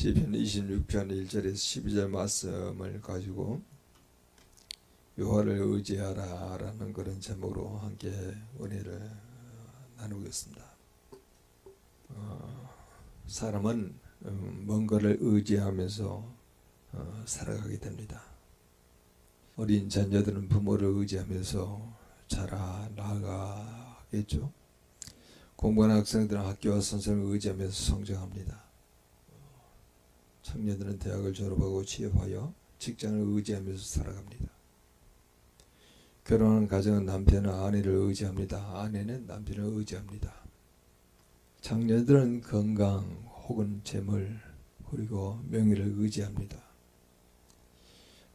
시편 26편 1절에서 12절 말씀을 가지고 여호와를 의지하라 라는 그런 제목으로 함께 은혜를 나누겠습니다. 사람은 뭔가를 의지하면서 살아가게 됩니다. 어린 자녀들은 부모를 의지하면서 자라 나아가겠죠. 공부하는 학생들은 학교와 선생님을 의지하면서 성장합니다. 청년들은 대학을 졸업하고 취업하여 직장을 의지하면서 살아갑니다. 결혼한 가정은 남편은 아내를 의지합니다. 아내는 남편을 의지합니다. 장녀들은 건강 혹은 재물 그리고 명예를 의지합니다.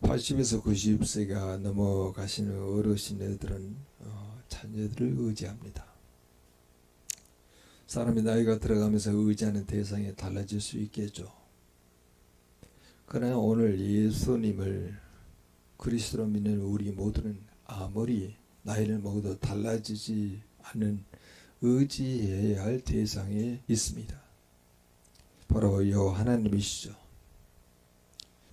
80에서 90세가 넘어가시는 어르신들은 자녀들을 의지합니다. 사람이 나이가 들어가면서 의지하는 대상이 달라질 수 있겠죠. 그러나 오늘 예수님을 그리스도로 믿는 우리 모두는 아무리 나이를 먹어도 달라지지 않는 의지해야 할 대상에 있습니다. 바로 여호와 하나님이시죠.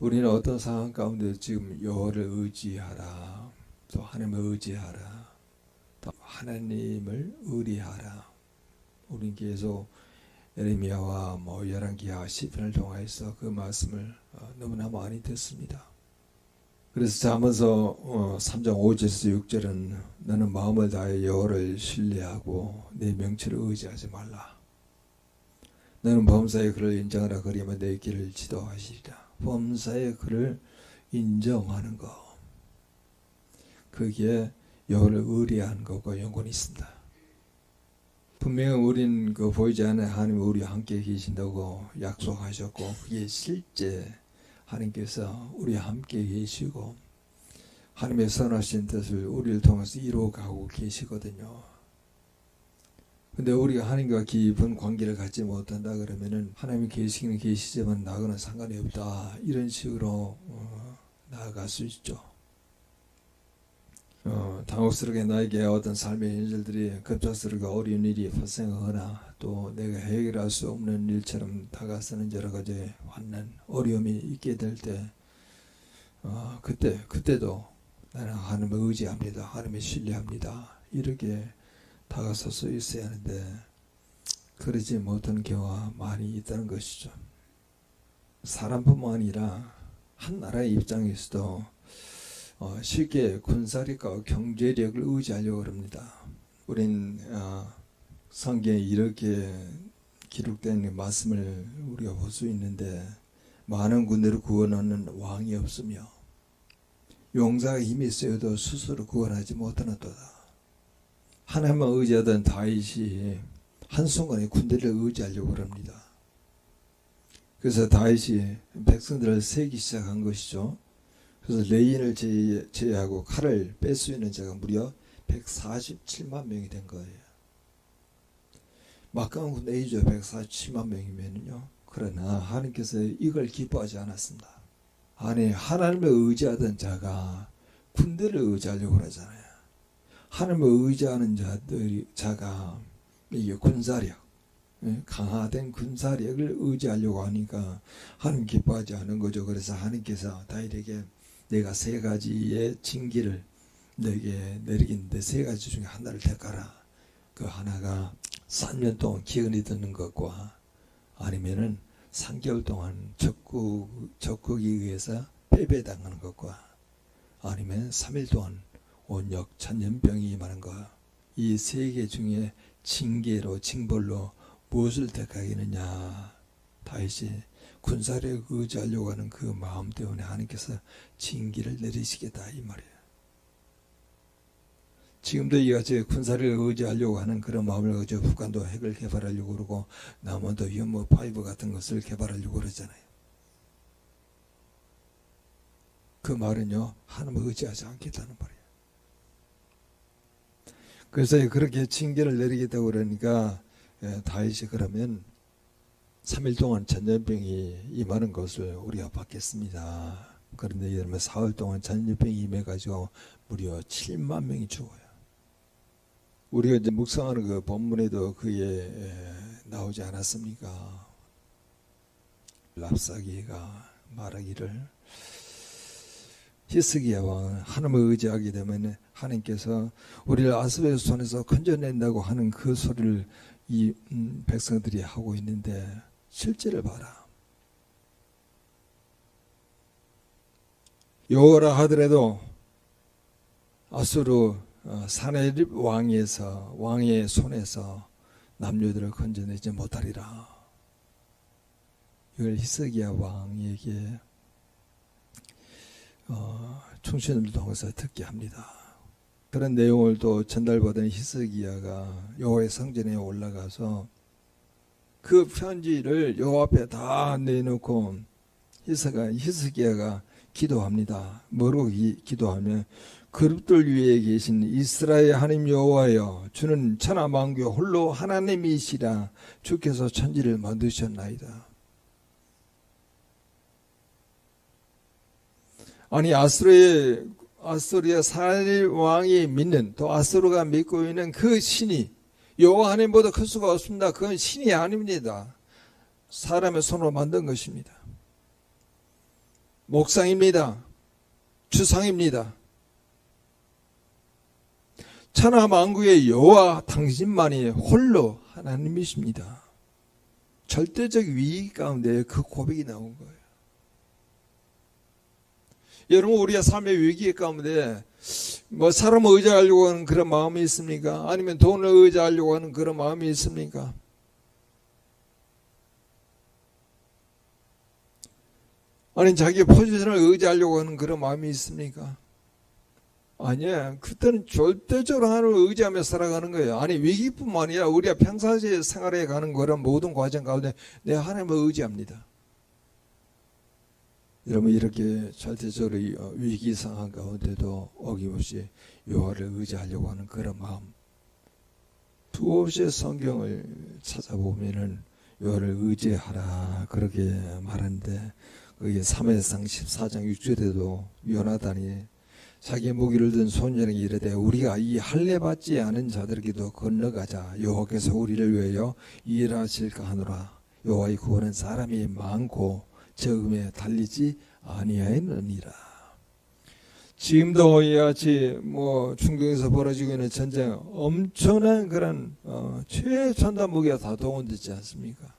우리는 어떤 상황 가운데 지금 여호와를 의지하라, 또 하나님을 의지하라, 또 하나님을 의리하라. 우리는 계속 예레미야와 열왕기야 시편을 통해서 그 말씀을 너무나 많이 듣습니다. 그래서 잠언서 3장 5절에서 6절은 너는 마음을 다해 여호와를 신뢰하고 내 명철을 의지하지 말라. 너는 범사의 그를 인정하라. 그리하면 내 길을 지도하시리라. 범사의 그를 인정하는 것, 그게 여호와를 의리하는 것과 연관이 있습니다. 분명히 우린 보이지 않는 하나님이 우리와 함께 계신다고 약속하셨고, 그게 실제 하나님께서 우리와 함께 계시고 하나님의 선하신 뜻을 우리를 통해서 이루어가고 계시거든요. 근데 우리가 하나님과 깊은 관계를 갖지 못한다 그러면은 하나님이 계시기는 계시지만 나하고는 상관이 없다, 이런 식으로 나아갈 수 있죠. 당혹스럽게 나에게 어떤 삶의 현실들이 급작스럽게 어려운 일이 발생하거나 또 내가 해결할 수 없는 일처럼 다가서는 여러 가지 환난, 어려움이 있게 될 때 그때도 나는 하나님을 의지합니다, 하나님을 신뢰합니다, 이렇게 다가서서 있어야 하는데 그러지 못하는 경우가 많이 있다는 것이죠. 사람뿐만 아니라 한 나라의 입장에서도 쉽게 군사력과 경제력을 의지하려고 합니다. 우린 성경에 이렇게 기록된 말씀을 우리가 볼 수 있는데, 많은 군대를 구원하는 왕이 없으며 용사가 힘이 세어도 스스로 구원하지 못하는도다. 하나님만 의지하던 다윗이 한순간에 군대를 의지하려고 합니다. 그래서 다윗이 백성들을 세기 시작한 것이죠. 그래서 레인을 제외하고 칼을 뺄 수 있는 자가 무려 147만 명이 된 거예요. 막강한 군대이죠. 147만 명이면요. 그러나 하나님께서 이걸 기뻐하지 않았습니다. 아니, 하나님을 의지하던 자가 군대를 의지하려고 하잖아요. 하나님을 의지하는 자가 이게 군사력, 강화된 군사력을 의지하려고 하니까 하나님 기뻐하지 않은 거죠. 그래서 하나님께서 다윗에게 내가 세 가지의 징계를 내게 내리겠는데 세 가지 중에 하나를 택하라. 그 하나가 3년 동안 기근이 드는 것과 아니면은 3개월 동안 적국에 의해서 패배당하는 것과 아니면 3일 동안 온역 천년병이 임하는 것, 이 세 개 중에 징벌로 무엇을 택하겠느냐. 다윗이 군사력을 의지하려고 하는 그 마음 때문에 하나님께서 징계를 내리시겠다, 이 말이에요. 지금도 이같이 군사력을 의지하려고 하는 그런 마음을 가지고 북한도 핵을 개발하려고 그러고 남한도 현무5 같은 것을 개발하려고 그러잖아요. 그 말은요, 하나님을 의지하지 않겠다는 말이에요. 그래서 그렇게 징계를 내리겠다고 그러니까 다윗이 그러면 3일 동안 전염병이 임하는 것을 우리가 받겠습니다. 그런데 여러분, 4월 동안 전염병이 임해가지고 무려 7만 명이 죽어요. 우리가 이제 묵상하는 그 본문에도 그게 나오지 않았습니까? 랍사기가 말하기를 히스기야 왕은 하나님을 의지하게 되면 하나님께서 우리를 아수르의 손에서 건져낸다고 하는 그 소리를 이 백성들이 하고 있는데 실제를 봐라. 여호와라 하더라도 아수르 사네립 왕의 손에서 남녀들을 건져내지 못하리라. 이걸 히스기야 왕에게 충신을 통해서 듣게 합니다. 그런 내용을 또 전달받은 히스기야가 여호와의 성전에 올라가서 그 편지를 여호와 앞에 다 내놓고 히스기야가 기도합니다. 뭐라고 기도하면 그룹들 위에 계신 이스라엘 하나님 여호와여, 주는 천하 만국의 홀로 하나님이시라. 주께서 천지를 만드셨나이다. 아니 아수르의 사네립 왕이 믿는, 또 아수르가 믿고 있는 그 신이 여호와 하나님보다 클 수가 없습니다. 그건 신이 아닙니다. 사람의 손으로 만든 것입니다. 목상입니다. 주상입니다. 천하 만국의 여호와 당신만이 홀로 하나님이십니다. 절대적 위기 가운데 그 고백이 나온 거예요. 여러분, 우리의 삶의 위기 가운데 뭐 사람을 의지하려고 하는 그런 마음이 있습니까? 아니면 돈을 의지하려고 하는 그런 마음이 있습니까? 아니 자기 포지션을 의지하려고 하는 그런 마음이 있습니까? 아니야. 그때는 절대적으로 하나님을 의지하며 살아가는 거예요. 아니 위기뿐만 아니라 우리가 평상시에 생활해 가는 그런 모든 과정 가운데 내가 하나님을 의지합니다. 여러분, 이렇게 절대적으로 위기 상황 가운데도 어김없이 여호와를 의지하려고 하는 그런 마음, 수없이 성경을 찾아보면은 여호와를 의지하라 그렇게 말하는데, 그게 사무엘상 14장 6절에도 요나단이 자기 무기를 든 소년에게 이르되 우리가 이 할례 받지 않은 자들에게도 건너가자. 여호와께서 우리를 위하여 일하실까 하노라. 여호와의 구원은 사람이 많고 적음에 달리지 아니하였느니라. 지금도 이같이 중동에서 벌어지고 있는 전쟁, 엄청난 그런 최첨단 무기가 다 동원되지 않습니까?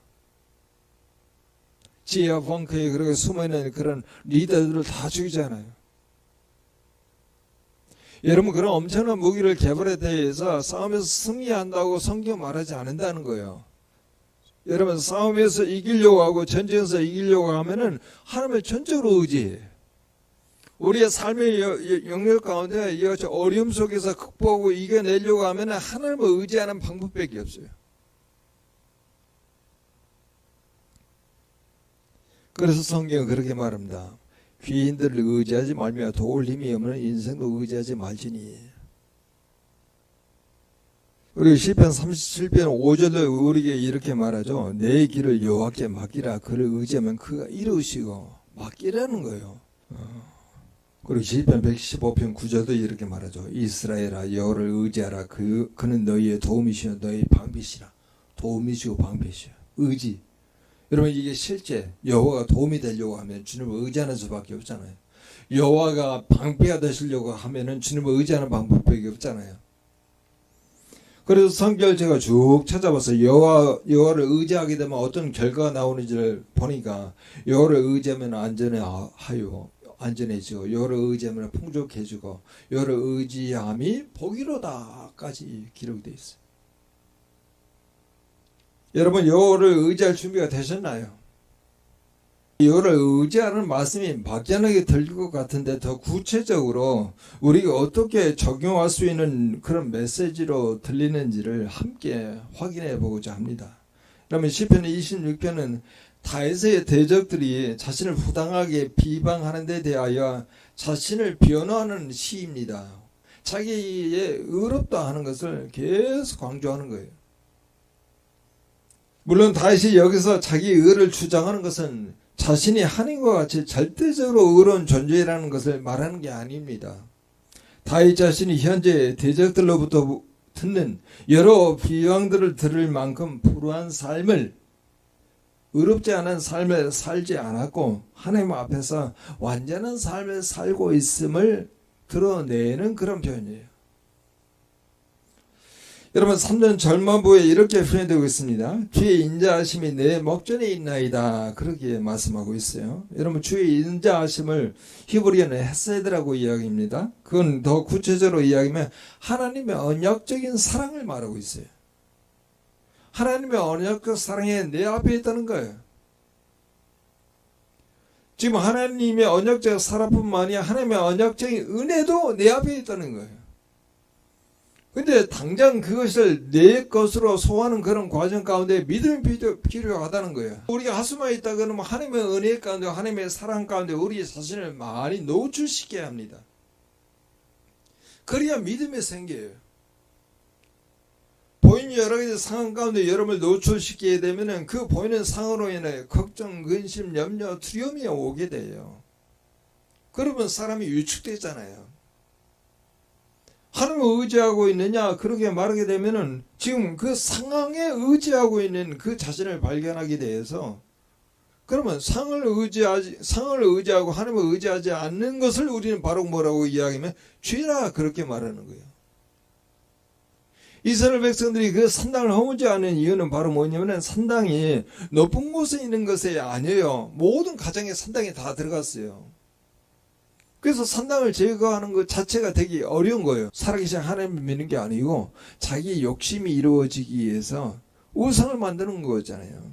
지하 벙커에 그렇게 숨어있는 그런 리더들을 다 죽이잖아요. 여러분, 그런 엄청난 무기를 개발에 대해서 싸움에서 승리한다고 성경 말하지 않는다는 거예요. 여러분, 싸움에서 이기려고 하고 전쟁에서 이기려고 하면은 하나님을 전적으로 의지해. 우리의 삶의 영역 가운데 이같이 어려움 속에서 극복하고 이겨내려고 하면은 하나님을 의지하는 방법밖에 없어요. 그래서 성경은 그렇게 말합니다. 귀인들을 의지하지 말며 도울 힘이 없는 인생도 의지하지 말지니. 우리 시편 37편 5절도 우리에게 이렇게 말하죠. 내 길을 여호와께 맡기라. 그를 의지하면 그가 이루시고. 맡기라는 거예요. 그리고 시편 115편 9절도 이렇게 말하죠. 이스라엘아, 여호와를 의지하라. 그는 너희의 도움이시오. 너희 방비시라. 도움이시고 방비시오. 의지. 여러분, 이게 실제 여호와가 도움이 되려고 하면 주님을 의지하는 수밖에 없잖아요. 여호와가 방패가 되시려고 하면은 주님을 의지하는 방법밖에 없잖아요. 그래서 성경을 제가 쭉 찾아봐서 여호와를 의지하게 되면 어떤 결과가 나오는지를 보니까, 여호와를 의지하면 안전해지고, 여호와를 의지하면 풍족해지고, 여호와를 의지함이 복이로다까지 기록되어 있어요. 여러분, 여호와를 의지할 준비가 되셨나요? 여호와를 의지하는 말씀이 막연하게 들릴 것 같은데, 더 구체적으로 우리가 어떻게 적용할 수 있는 그런 메시지로 들리는지를 함께 확인해 보고자 합니다. 그러면 시편 26편은 다윗의 대적들이 자신을 부당하게 비방하는 데 대하여 자신을 변호하는 시입니다. 자기의 의롭다 하는 것을 계속 강조하는 거예요. 물론 다윗이 여기서 자기 의를 주장하는 것은 자신이 하나님과 같이 절대적으로 의로운 존재라는 것을 말하는 게 아닙니다. 다윗 자신이 현재 대적들로부터 듣는 여러 비방들을 들을 만큼 불우한 삶을 의롭지 않은 삶을 살지 않았고 하나님 앞에서 완전한 삶을 살고 있음을 드러내는 그런 표현이에요. 여러분 3년 절반부에 이렇게 표현되고 있습니다. 주의 인자하심이 내 목전에 있나이다. 그렇게 말씀하고 있어요. 여러분 주의 인자하심을 히브리어는 헤세드라고 이야기합니다. 그건 더 구체적으로 이야기하면 하나님의 언약적인 사랑을 말하고 있어요. 하나님의 언약적 사랑이 내 앞에 있다는 거예요. 지금 하나님의 언약적 사랑뿐만 아니라 하나님의 언약적인 은혜도 내 앞에 있다는 거예요. 근데 당장 그것을 내 것으로 소화하는 그런 과정 가운데 믿음이 필요하다는 거예요. 우리가 하수만 있다 그러면 하나님의 은혜 가운데 하나님의 사랑 가운데 우리 자신을 많이 노출시켜야 합니다. 그래야 믿음이 생겨요. 보이는 여러 가지 상황 가운데 여러분을 노출시키게 되면 그 보이는 상황으로 인해 걱정, 근심, 염려, 두려움이 오게 돼요. 그러면 사람이 위축되잖아요. 하나님을 의지하고 있느냐 그렇게 말하게 되면은 지금 그 상황에 의지하고 있는 그 자신을 발견하게 돼서 그러면 상을 의지하고 하나님을 의지하지 않는 것을 우리는 바로 뭐라고 이야기하면 죄라 그렇게 말하는 거예요. 이스라엘 백성들이 그 산당을 허무지 않은 이유는 바로 뭐냐면 산당이 높은 곳에 있는 것이 아니에요. 모든 가정에 산당이 다 들어갔어요. 그래서 산당을 제거하는 것 자체가 되게 어려운 거예요. 살아계신 하나님을 믿는 게 아니고 자기 욕심이 이루어지기 위해서 우상을 만드는 거잖아요.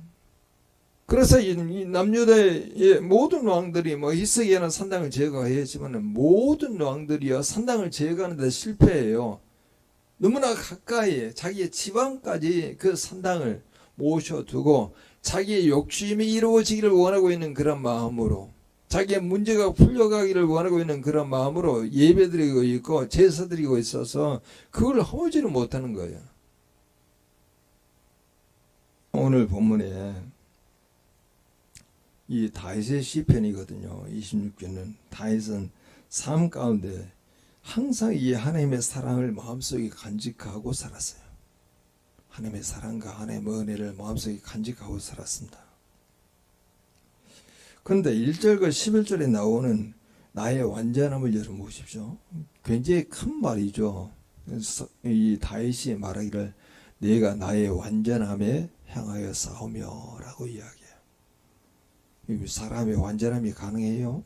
그래서 이 남유다의 모든 왕들이 히스기야는 산당을 제거했지만 모든 왕들이요 산당을 제거하는 데 실패해요. 너무나 가까이 자기의 지방까지 그 산당을 모셔두고 자기의 욕심이 이루어지기를 원하고 있는 그런 마음으로 자기의 문제가 풀려가기를 원하고 있는 그런 마음으로 예배드리고 있고 제사드리고 있어서 그걸 허무지를 못하는 거예요. 오늘 본문에 이 다윗의 시편이거든요. 26편은 다윗은 삶 가운데 항상 이 하나님의 사랑을 마음속에 간직하고 살았어요. 하나님의 사랑과 하나님의 은혜를 마음속에 간직하고 살았습니다. 그런데 1절과 11절에 나오는 나의 완전함을 여러분 보십시오. 굉장히 큰 말이죠. 이 다윗이 말하기를 내가 나의 완전함에 향하여 싸우며 라고 이야기해요. 사람의 완전함이 가능해요?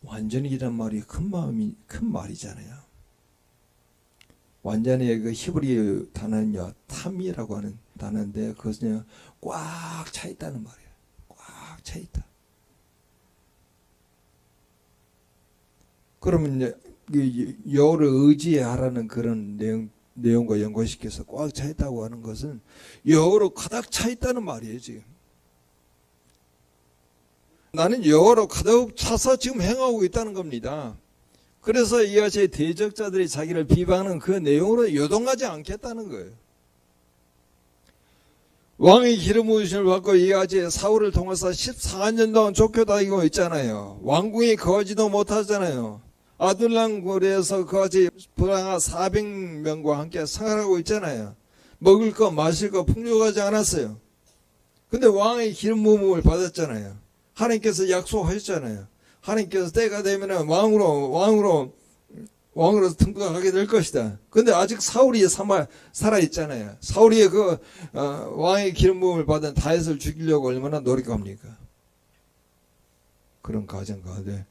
완전이란 말이 큰 말이잖아요. 완전의 그 히브리 단어는요, 탐이라고 하는 단어인데 그것은요, 꽉 차 있다는 말이에요. 꽉 차 있다. 그러면 이제 여호를 의지하라는 그런 내용과 연관시켜서 꽉 차 있다고 하는 것은 여호로 가득 차 있다는 말이에요, 지금. 나는 여호로 가득 차서 지금 행하고 있다는 겁니다. 그래서 이같이 대적자들이 자기를 비방하는 그 내용으로 요동하지 않겠다는 거예요. 왕의 기름 부으심을 받고 이같이 사울을 통해서 14년 동안 쫓겨다니고 있잖아요. 왕궁에 거하지도 못하잖아요. 아둘람 고리에서 그같이 불황아 400명과 함께 생활하고 있잖아요. 먹을 거 마실 거 풍족하지 않았어요. 근데 왕의 기름 부음을 받았잖아요. 하나님께서 약속하셨잖아요. 하나님께서 때가 되면 왕으로 등극하게 될 것이다. 근데 아직 사울이 살아 있잖아요. 사울이 그 왕의 기름 부음을 받은 다윗을 죽이려고 얼마나 노력합니까? 그런 가정 가운데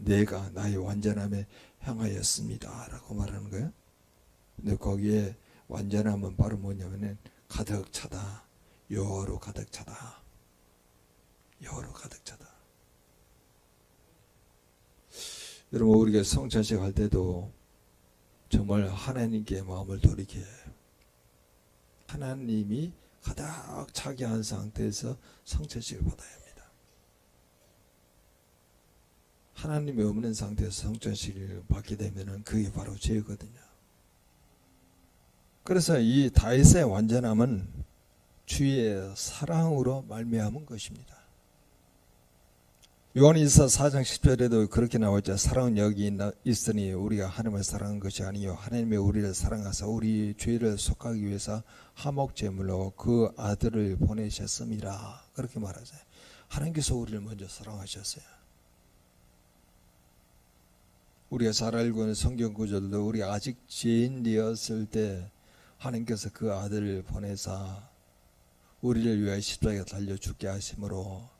내가 나의 완전함에 향하였습니다라고 말하는 거예요. 근데 거기에 완전함은 바로 뭐냐면은 가득 차다. 여호와로 가득 차다. 여호와로 가득 차다. 여러분 우리가 성찬식 할 때도 정말 하나님께 마음을 돌이켜 하나님이 가득 차게 한 상태에서 성찬식을 받아야 합니다. 하나님이 없는 상태에서 성찬식을 받게 되면 그게 바로 죄거든요. 그래서 이 다윗의 완전함은 주의 사랑으로 말미암은 것입니다. 요한일서 4장 10절에도 그렇게 나오죠. 사랑은 여기 있으니 우리가 하나님을 사랑한 것이 아니요 하나님이 우리를 사랑하사 우리 죄를 속하기 위해서 화목제물로 그 아들을 보내셨습니다. 그렇게 말하죠. 하나님께서 우리를 먼저 사랑하셨어요. 우리가 잘 알고 있는 성경 구절도 우리가 아직 죄인 되었을 때 하나님께서 그 아들을 보내사 우리를 위하여 십자가에 달려 죽게 하심으로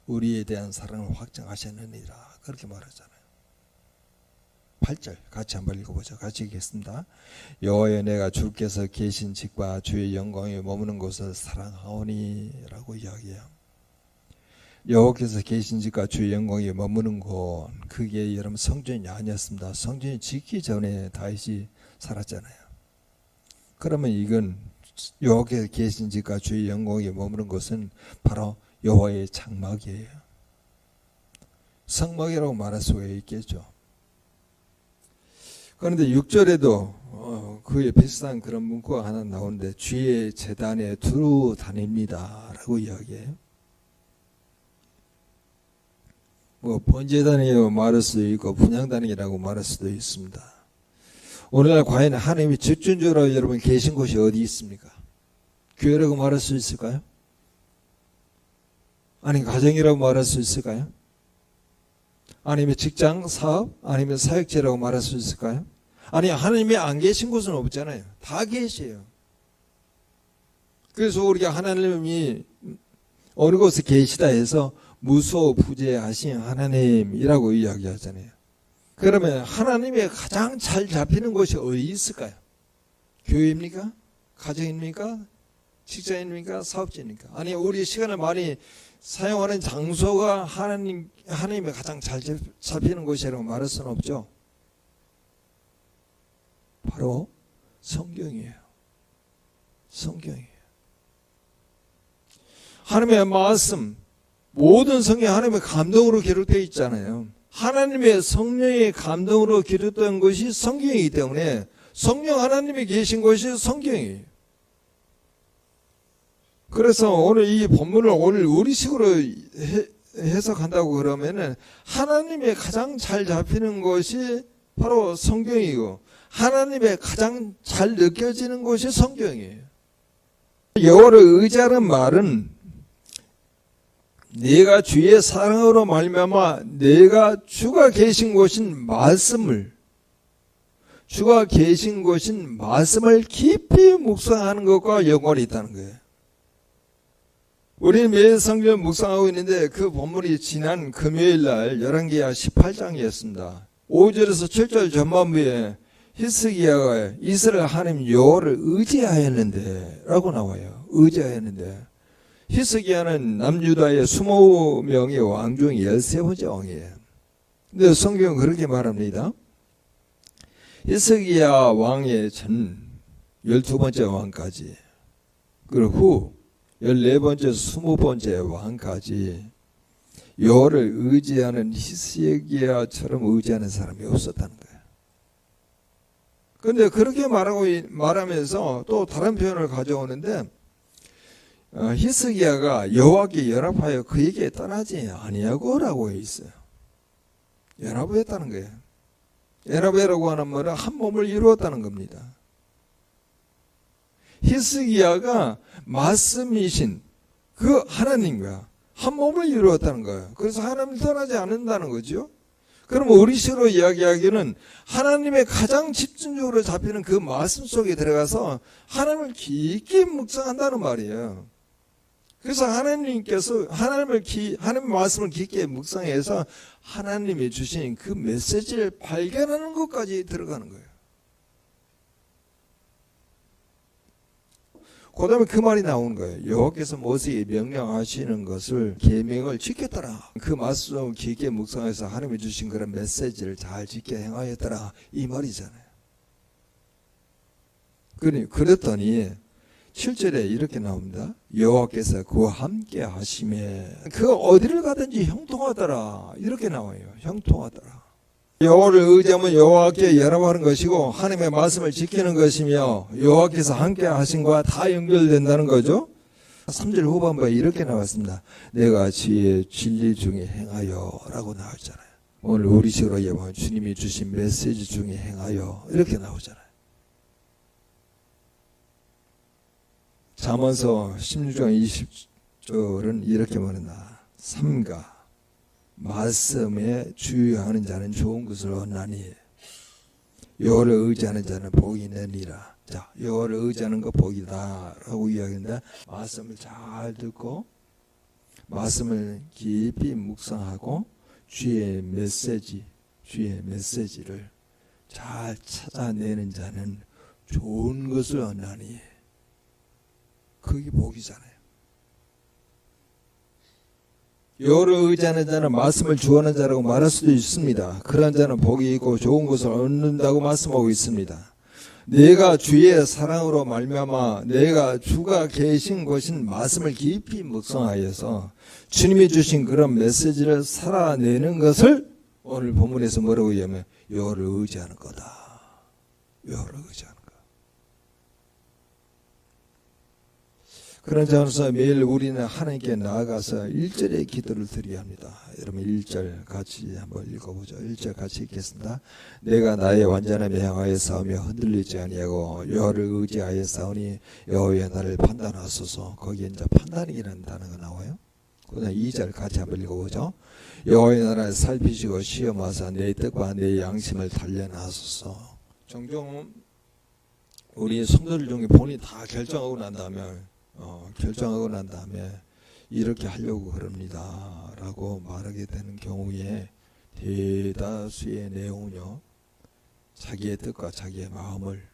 우리에 대한 사랑을 확증하셨느니라. 그렇게 말하잖아요. 8절 같이 한번 읽어보죠. 같이 읽겠습니다. 여호와여 내가 주께서 계신 집과 주의 영광에 머무는 곳을 사랑하오니 라고 이야기해요. 여호와께서 계신 집과 주의 영광에 머무는 곳, 그게 여러분 성전이 아니었습니다. 성전이 짓기 전에 다윗이 살았잖아요. 그러면 이건 여호와께서 계신 집과 주의 영광에 머무는 곳은 바로 여호와의 장막이에요. 성막이라고 말할 수가 있겠죠. 그런데 6절에도 그에 비슷한 그런 문구가 하나 나오는데 주의 제단에 두루 다닙니다 라고 이야기해요. 뭐 번제단이라고 말할 수도 있고 분향단이라고 말할 수도 있습니다. 오늘날 과연 하나님이 집중적으로 여러분 계신 곳이 어디 있습니까? 교회라고 말할 수 있을까요? 아니 가정이라고 말할 수 있을까요? 아니면 직장, 사업, 아니면 사역지라고 말할 수 있을까요? 아니 하나님이 안 계신 곳은 없잖아요. 다 계세요. 그래서 우리가 하나님이 어느 곳에 계시다 해서 무소부재하신 하나님이라고 이야기하잖아요. 그러면 하나님의 가장 잘 잡히는 곳이 어디 있을까요? 교회입니까? 가정입니까? 직장입니까? 사업지입니까? 아니 우리 시간을 많이 사용하는 장소가 하나님의 가장 잘 잡히는 곳이라고 말할 수는 없죠. 바로 성경이에요. 성경이에요. 하나님의 말씀, 모든 성경 하나님의 감동으로 기록되어 있잖아요. 하나님의 성령의 감동으로 기록된 것이 성경이기 때문에 성령 하나님이 계신 것이 성경이에요. 그래서 오늘 이 본문을 오늘 우리식으로 해석한다고 그러면은 하나님의 가장 잘 잡히는 것이 바로 성경이고 하나님의 가장 잘 느껴지는 것이 성경이에요. 여호와를 의지하는 말은 내가 주의 사랑으로 말미암아 내가 주가 계신 곳인 말씀을 깊이 묵상하는 것과 연관이 있다는 거예요. 우리는 매일 성경 묵상하고 있는데 그 본문이 지난 금요일 날 열왕기하 18장이었습니다. 5절에서 7절 전반부에 히스기야가 이스라엘 하나님 여호와를 의지하였는데 라고 나와요. 의지하였는데 히스기야는 남유다의 20명의 왕 중 13번째 왕이에요. 근데 성경은 그렇게 말합니다. 히스기야 왕의 전 12번째 왕까지 그리고 후 14번째 20번째 왕까지 여호와를 의지하는 히스기야처럼 의지하는 사람이 없었다는 거예요. 그런데 그렇게 말하면서 또 다른 표현을 가져오는데 히스기야가 여호와께 연합하여 그에게 떠나지 아니하고라고 있어요. 연합했다는 거예요. 연합이라고 하는 말은 한 몸을 이루었다는 겁니다. 히스기야가 말씀이신 그 하나님과 한 몸을 이루었다는 거예요. 그래서 하나님을 떠나지 않는다는 거죠. 그럼 우리식으로 이야기하기는 하나님의 가장 집중적으로 잡히는 그 말씀 속에 들어가서 하나님을 깊게 묵상한다는 말이에요. 그래서 하나님께서 하나님의 말씀을 깊게 묵상해서 하나님이 주신 그 메시지를 발견하는 것까지 들어가는 거예요. 그 다음에 그 말이 나오는 거예요. 여호와께서 모세에게 명령하시는 것을 계명을 지켰더라. 그 말씀을 깊게 묵상해서 하나님이 주신 그런 메시지를 잘 지켜 행하였더라. 이 말이잖아요. 그랬더니 7절에 이렇게 나옵니다. 여호와께서 그와 함께 하심에 그 어디를 가든지 형통하더라. 이렇게 나와요. 형통하더라. 여호와를 의지하면 여호와께 연합하는 것이고 하나님의 말씀을 지키는 것이며 여호와께서 함께 하신 것과 다 연결된다는 거죠. 3절 후반부에 이렇게 나왔습니다. 내가 지혜 진리 중에 행하여 라고 나왔잖아요. 오늘 우리식으로 얘기하면 주님이 주신 메시지 중에 행하여 이렇게 나오잖아요. 잠언서 16장 20절은 이렇게 말한다. 삼가 말씀에 주의하는 자는 좋은 것을 얻나니 여호와를 의지하는 자는 복이 있느니라. 자, 여호와를 의지하는 거 복이다 라고 이야기했는데, 말씀을 잘 듣고 말씀을 깊이 묵상하고 주의 메시지를 잘 찾아내는 자는 좋은 것을 얻나니, 그게 복이잖아요. 여호와를 의지하는 자는 말씀을 주하는 자라고 말할 수도 있습니다. 그런 자는 복이 있고 좋은 것을 얻는다고 말씀하고 있습니다. 내가 주의 사랑으로 말미암아 내가 주가 계신 곳인 말씀을 깊이 묵상하여서 주님이 주신 그런 메시지를 살아내는 것을 오늘 본문에서 뭐라고 얘기하면 여호와를 의지하는 거다. 여호와를 의지하는 거. 그런 점에서 매일 우리는 하나님께 나아가서 1절의 기도를 드려야 합니다. 여러분 1절 같이 한번 읽어보죠. 1절 같이 읽겠습니다. 내가 나의 완전함에 향하여 싸우며 흔들리지 아니하고 여호와를 의지하여 싸우니 여호와의 나를 판단하소서. 거기에 이제 판단이라는 단어가 나와요. 그다음 2절 같이 한번 읽어보죠. 여호와의 나라를 살피시고 시험하사 내 뜻과 내 양심을 단련하소서. 종종 우리 성도들 중에 본인이 다 결정하고 난 다음에 이렇게 하려고 그럽니다 라고 말하게 되는 경우에 대다수의 내용은요, 자기의 뜻과 자기의 마음을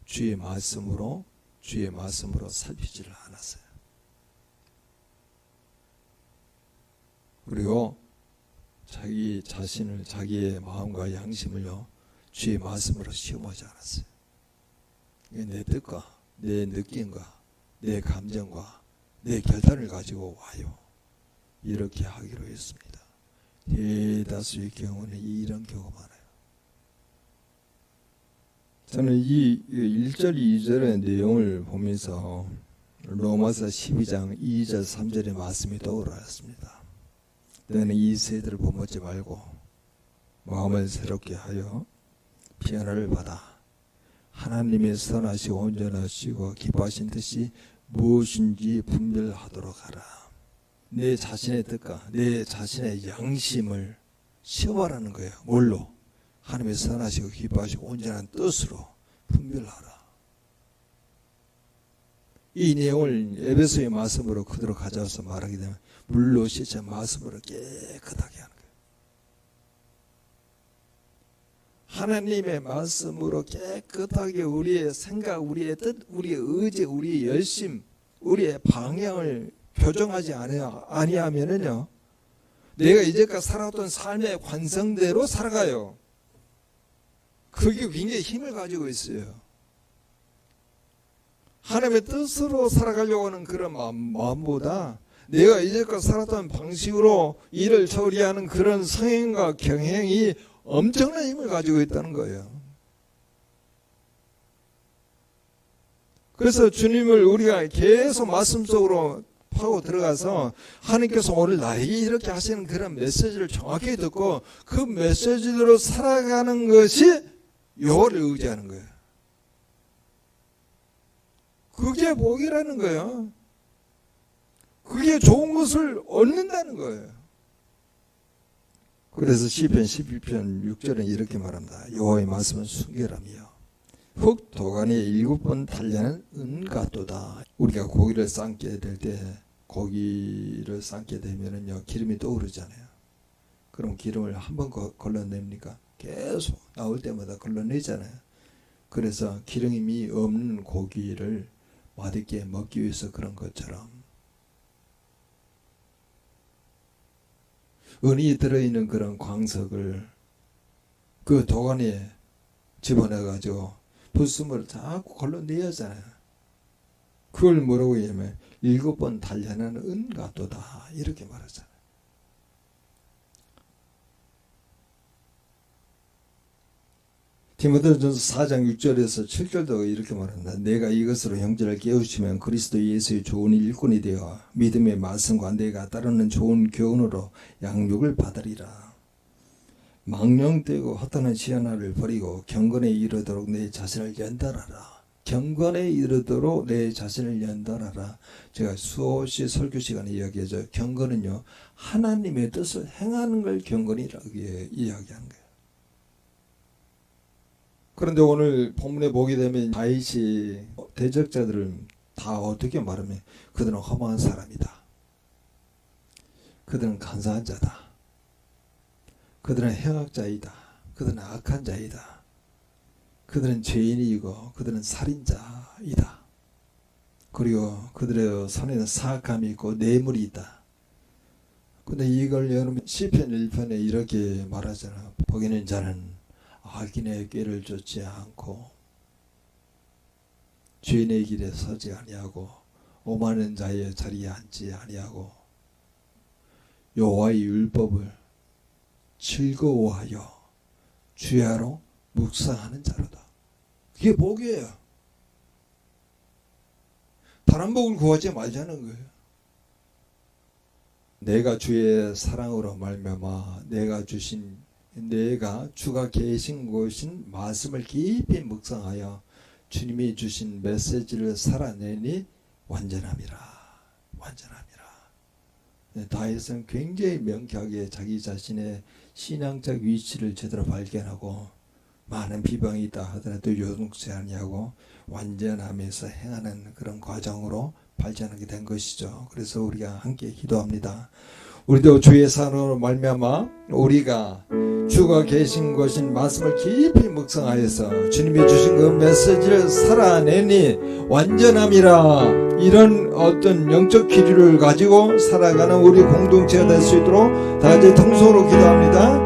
주의 말씀으로 살피지를 않았어요. 그리고 자기 자신을, 자기의 마음과 양심을요, 주의 말씀으로 시험하지 않았어요. 내 뜻과 내 느낌과 내 감정과 내 결단을 가지고 와요. 이렇게 하기로 했습니다. 대다수의 경우는 이런 경우가 많아요. 저는 이 1절, 2절의 내용을 보면서 로마서 12장 2절, 3절의 말씀이 떠올랐습니다. 너는 이 세대를 본받지 말고 마음을 새롭게 하여 변화를 받아 하나님의 선하시고 온전하시고 기뻐하신 뜻이 무엇인지 분별하도록 하라. 내 자신의 뜻과 내 자신의 양심을 시험하라는 거예요. 뭘로? 하나님의 선하시고 기뻐하시고 온전한 뜻으로 분별하라. 이 내용을 에베소의 말씀으로 그대로 가져와서 말하게 되면 물로 씻어 말씀으로 깨끗하게 하는 거예요. 하나님의 말씀으로 깨끗하게 우리의 생각, 우리의 뜻, 우리의 의지, 우리의 열심, 우리의 방향을 교정하지 아니하면은요, 내가 이제까지 살아왔던 삶의 관성대로 살아가요. 그게 굉장히 힘을 가지고 있어요. 하나님의 뜻으로 살아가려고 하는 그런 마음보다 내가 이제까지 살았던 방식으로 일을 처리하는 그런 성행과 경행이 엄청난 힘을 가지고 있다는 거예요. 그래서 주님을 우리가 계속 말씀 속으로 파고 들어가서 하나님께서 오늘 나에게 이렇게 하시는 그런 메시지를 정확히 듣고 그 메시지대로 살아가는 것이 여호와를 의지하는 거예요. 그게 복이라는 거예요. 그게 좋은 것을 얻는다는 거예요. 그래서 시편 11편 6절은 이렇게 말합니다. 여호와의 말씀은 순결함이요 흙 도가니에 7번 달려는 은 같도다. 우리가 고기를 삶게 될 때 고기를 삶게 되면은요, 기름이 떠오르잖아요. 그럼 기름을 한번 걸러냅니까? 계속 나올 때마다 걸러내잖아요. 그래서 기름이 없는 고기를 맛있게 먹기 위해서 그런 것처럼 은이 들어있는 그런 광석을 그 도가니에 집어넣어가지고 불순물을 자꾸 걸러내야 하잖아요. 그걸 뭐라고 얘기하면 7번 단련하는 은 같도다 이렇게 말하잖아요. 디모데전서 4장 6절에서 7절도 이렇게 말한다. 내가 이것으로 형제를 깨우치면 그리스도 예수의 좋은 일꾼이 되어 믿음의 말씀과 내가 따르는 좋은 교훈으로 양육을 받으리라. 망령되고 허탄한 시현화를 버리고 경건에 이르도록 내 자신을 연단하라. 경건에 이르도록 내 자신을 연단하라. 제가 수없이 설교 시간에 이야기하죠. 경건은요, 하나님의 뜻을 행하는 걸 경건이라고 이야기하는 거예요. 그런데 오늘 본문에 보게 되면 다윗이 대적자들을 다 어떻게 말하면 그들은 허망한 사람이다. 그들은 간사한 자다. 그들은 행악자이다. 그들은 악한 자이다. 그들은 죄인이고 그들은 살인자이다. 그리고 그들의 손에는 사악함이 있고 뇌물이 있다. 근데 이걸 여러분 시편 1편에 이렇게 말하잖아. 복이는 자는 악인의 꾀를 쫓지 않고 죄인의 길에 서지 아니하고 오만한 자의 자리에 앉지 아니하고 여호와의 율법을 즐거워하여 주야로 묵상하는 자로다. 그게 복이에요. 다른 복을 구하지 말자는 거예요. 내가 주의 사랑으로 말미암아 내가 주가 계신 곳인 말씀을 깊이 묵상하여 주님이 주신 메시지를 살아내니 완전함이라. 다윗은 굉장히 명쾌하게 자기 자신의 신앙적 위치를 제대로 발견하고 많은 비방이 있다 하더라도 요동치 아니하고 완전함에서 행하는 그런 과정으로 발전하게 된 것이죠. 그래서 우리가 함께 기도합니다. 우리도 주의 사랑으로 말미암아 우리가 주가 계신 곳인 말씀을 깊이 묵상하여서 주님이 주신 그 메시지를 살아내니 완전함이라. 이런 어떤 영적 기류를 가지고 살아가는 우리 공동체가 될 수 있도록 다 같이 통성으로 기도합니다.